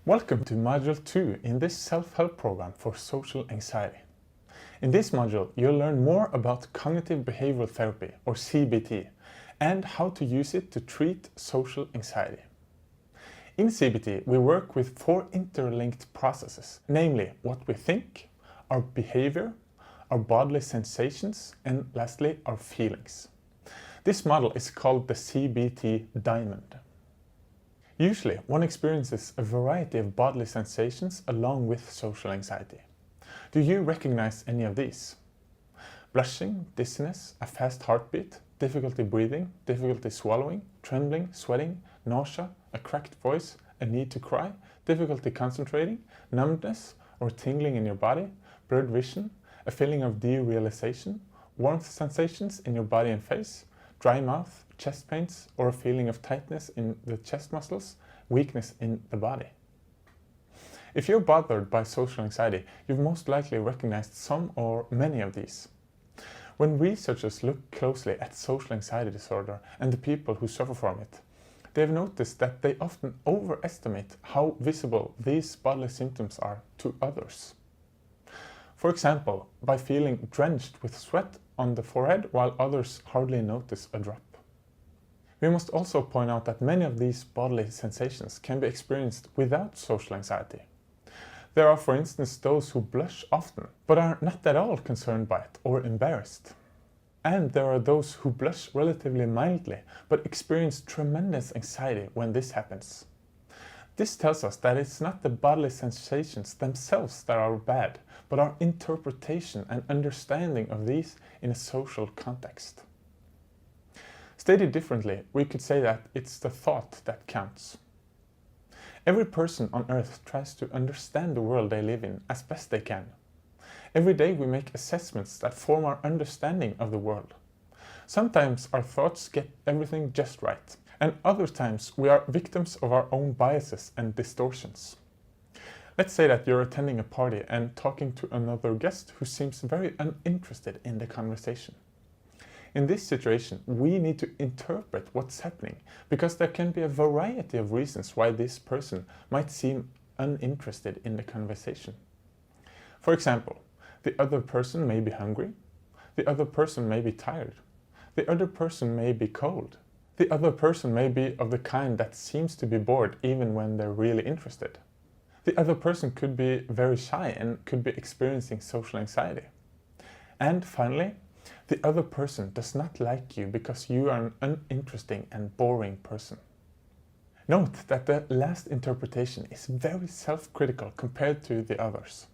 Welcome to Module 2 in this self-help program for social anxiety. In this module, you'll learn more about cognitive behavioral therapy, or CBT, and how to use it to treat social anxiety. In CBT, we work with 4 interlinked processes, namely what we think, our behavior, our bodily sensations, and lastly, our feelings. This model is called the CBT diamond. Usually, one experiences a variety of bodily sensations along with social anxiety. Do you recognize any of these? Blushing, dizziness, a fast heartbeat, difficulty breathing, difficulty swallowing, trembling, sweating, nausea, a cracked voice, a need to cry, difficulty concentrating, numbness or tingling in your body, blurred vision, a feeling of derealization, warmth sensations in your body and face, dry mouth, chest pains, or a feeling of tightness in the chest muscles, weakness in the body. If you're bothered by social anxiety, you've most likely recognized some or many of these. When researchers look closely at social anxiety disorder and the people who suffer from it, they've noticed that they often overestimate how visible these bodily symptoms are to others. For example, by feeling drenched with sweat on the forehead while others hardly notice a drop. We must also point out that many of these bodily sensations can be experienced without social anxiety. There are, for instance, those who blush often, but are not at all concerned by it or embarrassed. And there are those who blush relatively mildly, but experience tremendous anxiety when this happens. This tells us that it's not the bodily sensations themselves that are bad, but our interpretation and understanding of these in a social context. Stated differently, we could say that it's the thought that counts. Every person on earth tries to understand the world they live in as best they can. Every day we make assessments that form our understanding of the world. Sometimes our thoughts get everything just right, and other times we are victims of our own biases and distortions. Let's say that you're attending a party and talking to another guest who seems very uninterested in the conversation. In this situation, we need to interpret what's happening, because there can be a variety of reasons why this person might seem uninterested in the conversation. For example, the other person may be hungry, the other person may be tired, the other person may be cold, the other person may be of the kind that seems to be bored even when they're really interested. The other person could be very shy and could be experiencing social anxiety. And finally, the other person does not like you because you are an uninteresting and boring person. Note that the last interpretation is very self-critical compared to the others.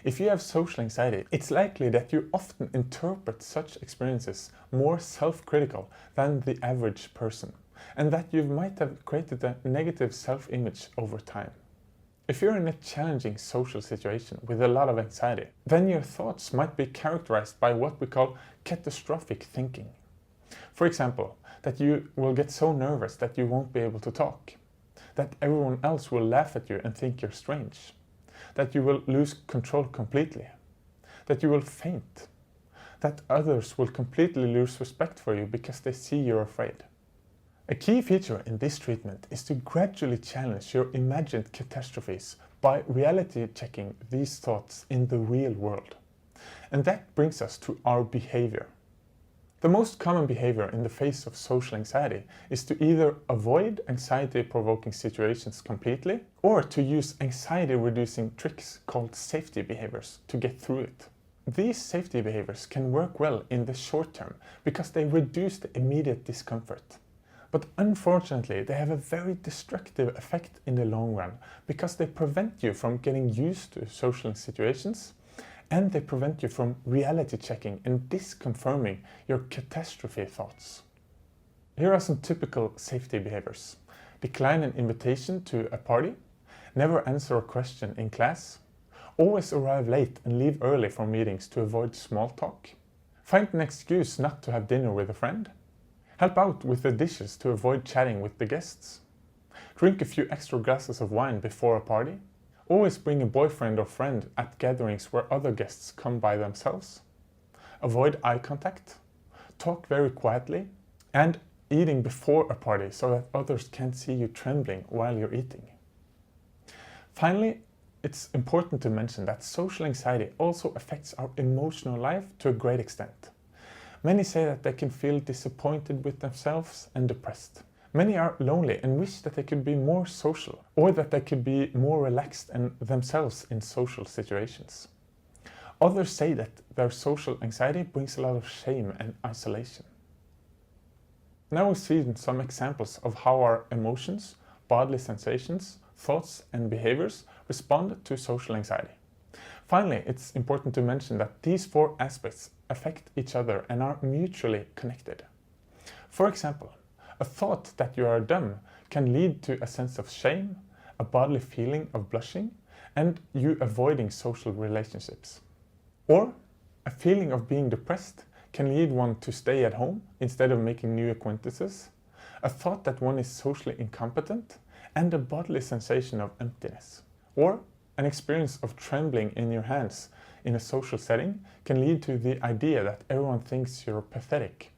If you have social anxiety, it's likely that you often interpret such experiences more self-critical than the average person, and that you might have created a negative self-image over time. If you're in a challenging social situation with a lot of anxiety, then your thoughts might be characterized by what we call catastrophic thinking. For example, that you will get so nervous that you won't be able to talk, that everyone else will laugh at you and think you're strange, that you will lose control completely, that you will faint, that others will completely lose respect for you because they see you're afraid. A key feature in this treatment is to gradually challenge your imagined catastrophes by reality checking these thoughts in the real world. And that brings us to our behavior. The most common behavior in the face of social anxiety is to either avoid anxiety-provoking situations completely, or to use anxiety-reducing tricks called safety behaviors to get through it. These safety behaviors can work well in the short term because they reduce the immediate discomfort. But unfortunately, they have a very destructive effect in the long run because they prevent you from getting used to social situations, and they prevent you from reality checking and disconfirming your catastrophe thoughts. Here are some typical safety behaviors. Decline an invitation to a party, never answer a question in class, always arrive late and leave early for meetings to avoid small talk, find an excuse not to have dinner with a friend, help out with the dishes to avoid chatting with the guests, drink a few extra glasses of wine before a party, always bring a boyfriend or friend at gatherings where other guests come by themselves, avoid eye contact, talk very quietly, and eating before a party so that others can't see you trembling while you're eating. Finally, it's important to mention that social anxiety also affects our emotional life to a great extent. Many say that they can feel disappointed with themselves and depressed. Many are lonely and wish that they could be more social, or that they could be more relaxed and themselves in social situations. Others say that their social anxiety brings a lot of shame and isolation. Now we've seen some examples of how our emotions, bodily sensations, thoughts and behaviors respond to social anxiety. Finally, it's important to mention that these four aspects affect each other and are mutually connected. For example, a thought that you are dumb can lead to a sense of shame, a bodily feeling of blushing, and you avoiding social relationships. Or a feeling of being depressed can lead one to stay at home instead of making new acquaintances, a thought that one is socially incompetent, and a bodily sensation of emptiness. Or an experience of trembling in your hands in a social setting can lead to the idea that everyone thinks you're pathetic,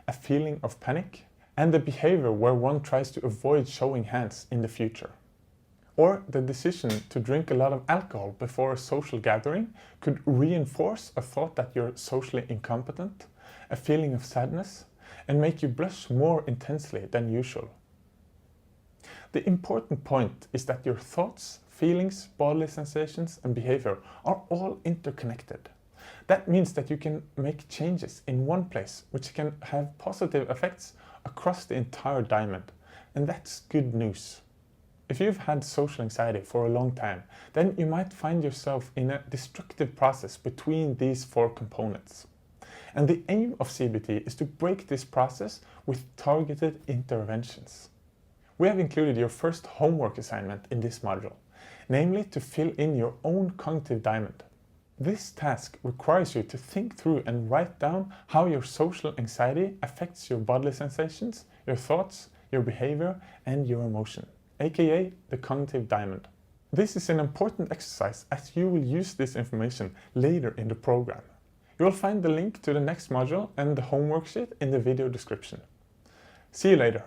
a feeling of panic, and the behavior where one tries to avoid showing hands in the future. Or the decision to drink a lot of alcohol before a social gathering could reinforce a thought that you're socially incompetent, a feeling of sadness, and make you blush more intensely than usual. The important point is that your thoughts, feelings, bodily sensations, and behavior are all interconnected. That means that you can make changes in one place which can have positive effects across the entire diamond, and that's good news. If you've had social anxiety for a long time, then you might find yourself in a destructive process between these four components. And the aim of CBT is to break this process with targeted interventions. We have included your first homework assignment in this module, namely to fill in your own cognitive diamond. This task requires you to think through and write down how your social anxiety affects your bodily sensations, your thoughts, your behavior, and your emotion, aka the cognitive diamond. This is an important exercise as you will use this information later in the program. You will find the link to the next module and the homework sheet in the video description. See you later.